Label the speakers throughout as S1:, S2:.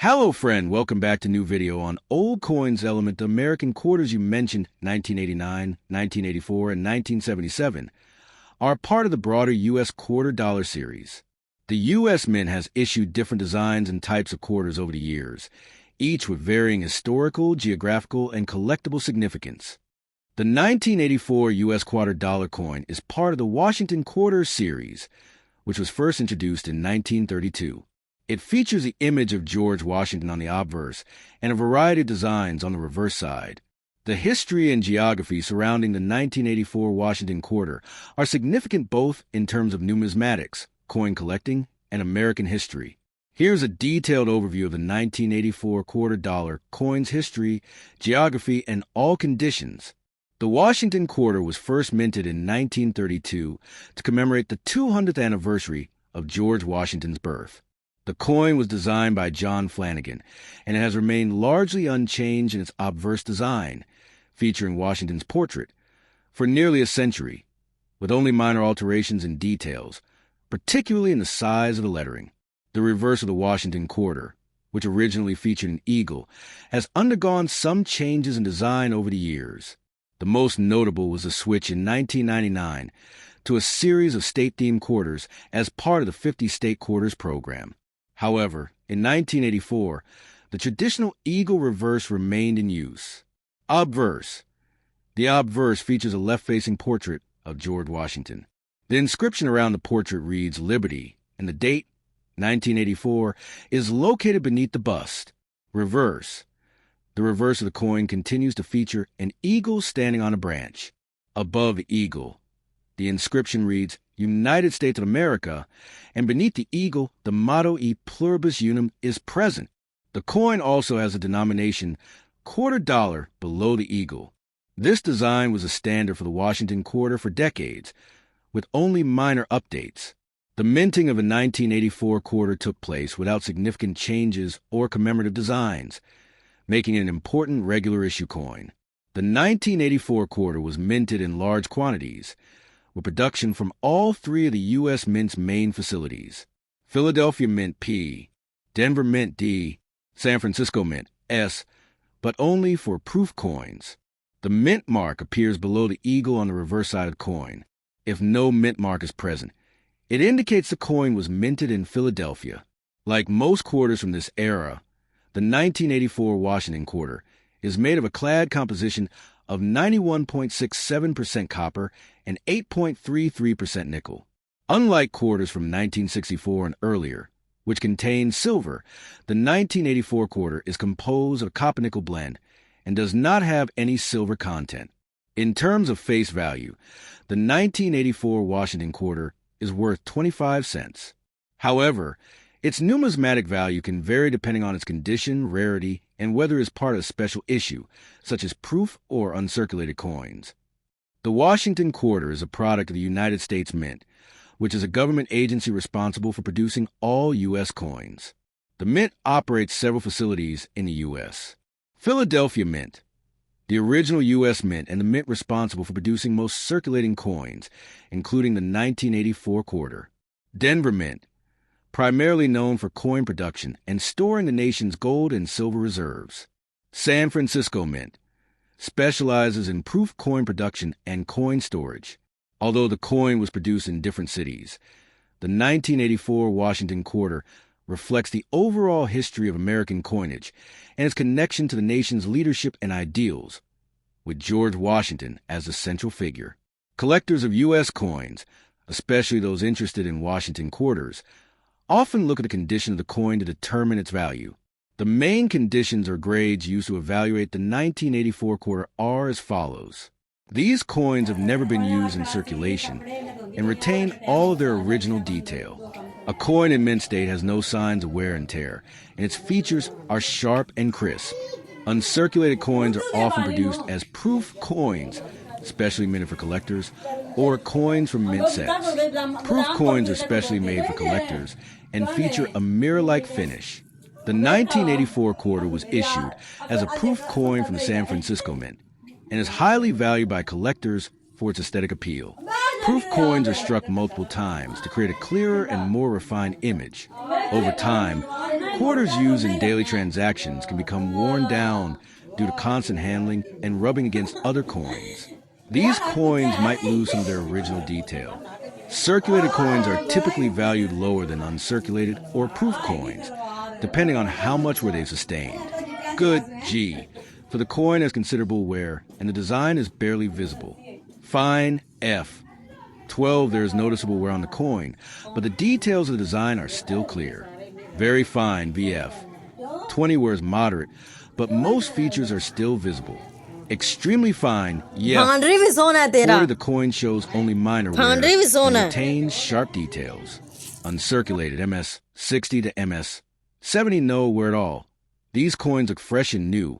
S1: Hello friend, welcome back to new video on old coins element. The American quarters you mentioned 1989, 1984, and 1977 are part of the broader U.S. quarter dollar series. The U.S. Mint has issued different designs and types of quarters over the years, each with varying historical, geographical, and collectible significance. The 1984 U.S. quarter dollar coin is part of the Washington Quarter series, which was first introduced in 1932. It features the image of George Washington on the obverse and a variety of designs on the reverse side. The history and geography surrounding the 1984 Washington Quarter are significant both in terms of numismatics, coin collecting, and American history. Here's a detailed overview of the 1984 quarter dollar coin's history, geography, and all conditions. The Washington Quarter was first minted in 1932 to commemorate the 200th anniversary of George Washington's birth. The coin was designed by John Flanagan, and it has remained largely unchanged in its obverse design, featuring Washington's portrait, for nearly a century, with only minor alterations in details, particularly in the size of the lettering. The reverse of the Washington Quarter, which originally featured an eagle, has undergone some changes in design over the years. The most notable was the switch in 1999 to a series of state-themed quarters as part of the 50 State Quarters program. However, in 1984, the traditional eagle reverse remained in use. Obverse. The obverse features a left-facing portrait of George Washington. The inscription around the portrait reads Liberty, and the date, 1984, is located beneath the bust. Reverse. The reverse of the coin continues to feature an eagle standing on a branch. Above the eagle, the inscription reads United States of America, and beneath the eagle, the motto E pluribus unum is present. The coin also has a denomination quarter dollar below the eagle. This design was a standard for the Washington Quarter for decades, with only minor updates. The minting of a 1984 quarter took place without significant changes or commemorative designs, making it an important regular issue coin. The 1984 quarter was minted in large quantities, with production from all three of the U.S. Mint's main facilities: Philadelphia Mint P, Denver Mint D, San Francisco Mint S, but only for proof coins. The mint mark appears below the eagle on the reverse side of the coin. If no mint mark is present, it indicates the coin was minted in Philadelphia. Like most quarters from this era, the 1984 Washington Quarter is made of a clad composition of 91.67% copper and 8.33% nickel. Unlike quarters from 1964 and earlier, which contained silver, the 1984 quarter is composed of a copper-nickel blend and does not have any silver content. In terms of face value, the 1984 Washington Quarter is worth 25 cents. However, its numismatic value can vary depending on its condition, rarity, and whether it is part of a special issue, such as proof or uncirculated coins. The Washington Quarter is a product of the United States Mint, which is a government agency responsible for producing all U.S. coins. The Mint operates several facilities in the U.S. Philadelphia Mint, the original U.S. Mint and the mint responsible for producing most circulating coins, including the 1984 quarter. Denver Mint, primarily known for coin production and storing the nation's gold and silver reserves. San Francisco Mint specializes in proof coin production and coin storage. Although the coin was produced in different cities, the 1984 Washington Quarter reflects the overall history of American coinage and its connection to the nation's leadership and ideals, with George Washington as the central figure. Collectors of U.S. coins, especially those interested in Washington quarters, often look at the condition of the coin to determine its value. The main conditions or grades used to evaluate the 1984 quarter are as follows. These coins have never been used in circulation and retain all of their original detail. A coin in mint state has no signs of wear and tear, and its features are sharp and crisp. Uncirculated coins are often produced as proof coins, specially minted for collectors, or coins from mint sets. Proof coins are specially made for collectors and feature a mirror-like finish. The 1984 quarter was issued as a proof coin from the San Francisco Mint and is highly valued by collectors for its aesthetic appeal. Proof coins are struck multiple times to create a clearer and more refined image. Over time, Quarters used in daily transactions can become worn down due to constant handling and rubbing against other coins. These coins might lose some of their original detail. Circulated coins are typically valued lower than uncirculated or proof coins, depending on how much wear they've sustained. Good G, for the coin has considerable wear and the design is barely visible. Fine F. 12, there is noticeable wear on the coin, but the details of the design are still clear. Very fine VF. 20 wears moderate, but most features are still visible. Extremely fine, yeah. 40, the coin shows only minor wear and retains sharp details. Uncirculated MS 60 to MS 70, no wear at all. These coins look fresh and new,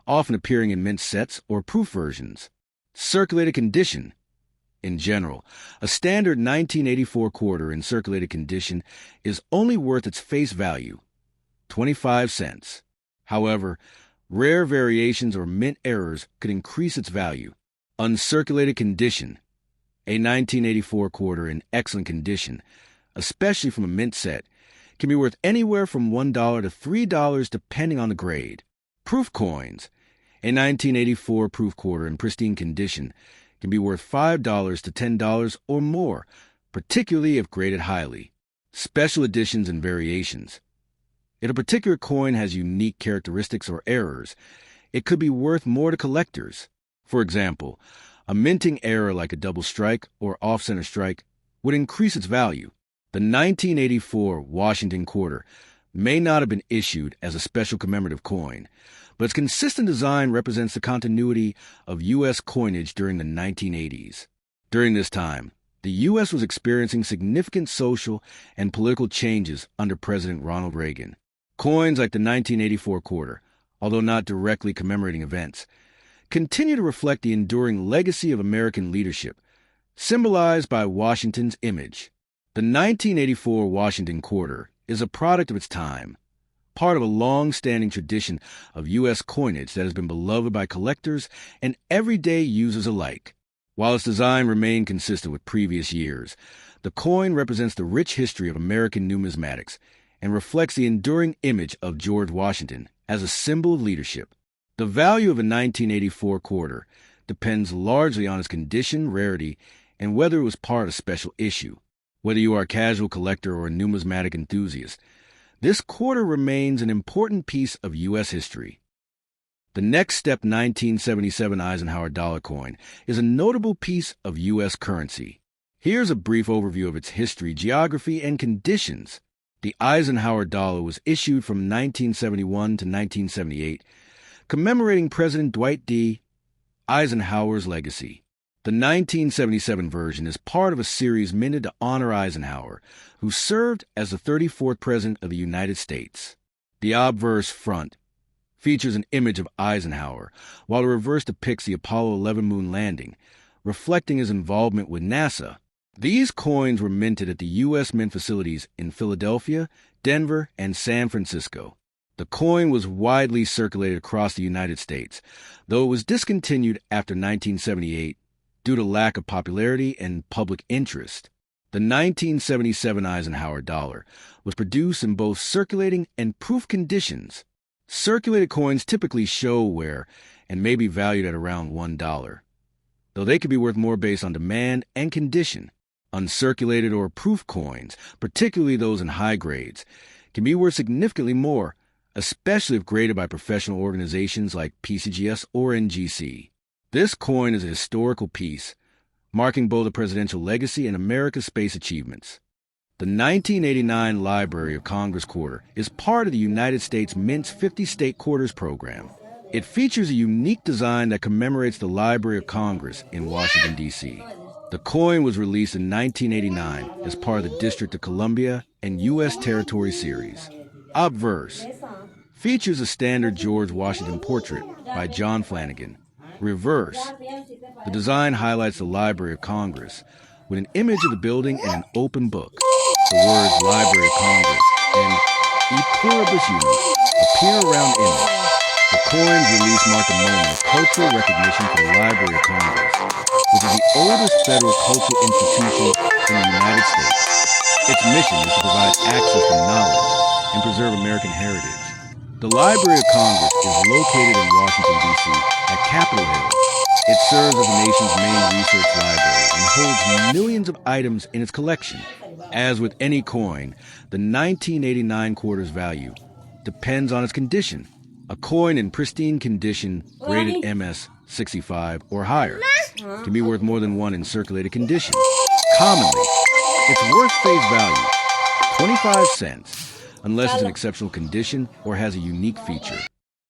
S1: often appearing in mint sets or proof versions. Circulated condition. In general, a standard 1984 quarter in circulated condition is only worth its face value, 25 cents. However, rare variations or mint errors could increase its value. Uncirculated condition. A 1984 quarter in excellent condition, especially from a mint set, can be worth anywhere from $1 to $3 depending on the grade. Proof coins. A 1984 proof quarter in pristine condition can be worth $5 to $10 or more, particularly if graded highly. Special editions and variations. If a particular coin has unique characteristics or errors, it could be worth more to collectors. For example, a minting error like a double strike or off-center strike would increase its value. The 1984 Washington quarter may not have been issued as a special commemorative coin, but its consistent design represents the continuity of U.S. coinage during the 1980s. During this time, the U.S. was experiencing significant social and political changes under President Ronald Reagan. Coins like the 1984 quarter, although not directly commemorating events, continue to reflect the enduring legacy of American leadership, symbolized by Washington's image. The 1984 Washington quarter is a product of its time, part of a long-standing tradition of U.S. coinage that has been beloved by collectors and everyday users alike. While its design remained consistent with previous years, the coin represents the rich history of American numismatics and reflects the enduring image of George Washington as a symbol of leadership. The value of a 1984 quarter depends largely on its condition, rarity, and whether it was part of a special issue. Whether you are a casual collector or a numismatic enthusiast, this quarter remains an important piece of U.S. history. The next step 1977 Eisenhower dollar coin is a notable piece of U.S. currency. Here's a brief overview of its history, geography, and conditions. The Eisenhower dollar was issued from 1971 to 1978, commemorating President Dwight D. Eisenhower's legacy. The 1977 version is part of a series minted to honor Eisenhower, who served as the 34th President of the United States. The obverse front features an image of Eisenhower, while the reverse depicts the Apollo 11 moon landing, reflecting his involvement with NASA. These coins were minted at the U.S. Mint facilities in Philadelphia, Denver, and San Francisco. The coin was widely circulated across the United States, though it was discontinued after 1978 due to lack of popularity and public interest. The 1977 Eisenhower dollar was produced in both circulating and proof conditions. Circulated coins typically show wear and may be valued at around $1, though they could be worth more based on demand and condition. Uncirculated or proof coins, particularly those in high grades, can be worth significantly more, especially if graded by professional organizations like PCGS or NGC. This coin is a historical piece, marking both a presidential legacy and America's space achievements. The 1989 Library of Congress quarter is part of the United States Mint's 50 State Quarters program. It features a unique design that commemorates the Library of Congress in Washington, D.C. The coin was released in 1989 as part of the District of Columbia and U.S. Territory series. Obverse features a standard George Washington portrait by John Flanagan. Reverse. The design highlights the Library of Congress with an image of the building and an open book. The words Library of Congress and E Pluribus Unum appear around the image. The coins release mark a moment of cultural recognition for the Library of Congress, which is the oldest federal cultural institution in the United States. Its mission is to provide access to knowledge, and preserve American heritage. The Library of Congress is located in Washington, D.C. at Capitol Hill. It serves as the nation's main research library and holds millions of items in its collection. As with any coin, the 1989 quarter's value depends on its condition. A coin in pristine condition, rated MS 65 or higher, can be worth more than one in circulated condition. Commonly, it's worth face value, 25 cents, unless it's in exceptional condition or has a unique feature.